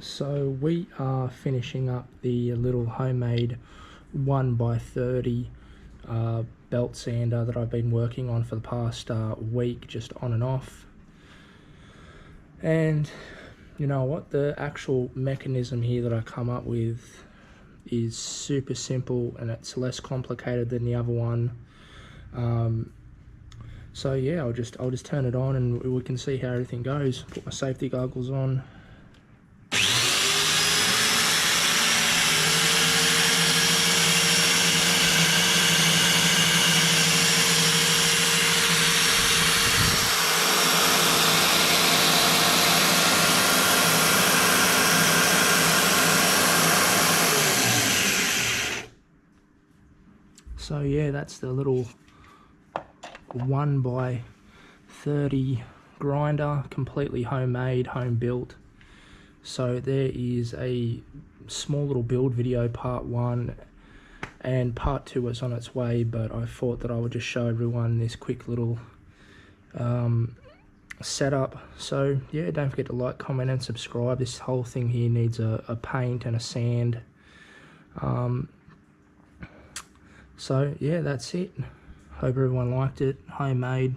So we are finishing up the little homemade 1x30 belt sander that I've been working on for the past week, just on and off. And you know what, the actual mechanism here that I come up with is super simple, and it's less complicated than the other one. So yeah, I'll just turn it on and we can see how everything goes. Put my safety goggles on. So yeah, that's the little 1x30 grinder, completely homemade, home built. So there is a small little build video, part 1, and part 2 is on its way, but I thought that I would just show everyone this quick little setup. So yeah, don't forget to like, comment and subscribe. This whole thing here needs a paint and a sand. So yeah, that's it. Hope everyone liked it. Homemade.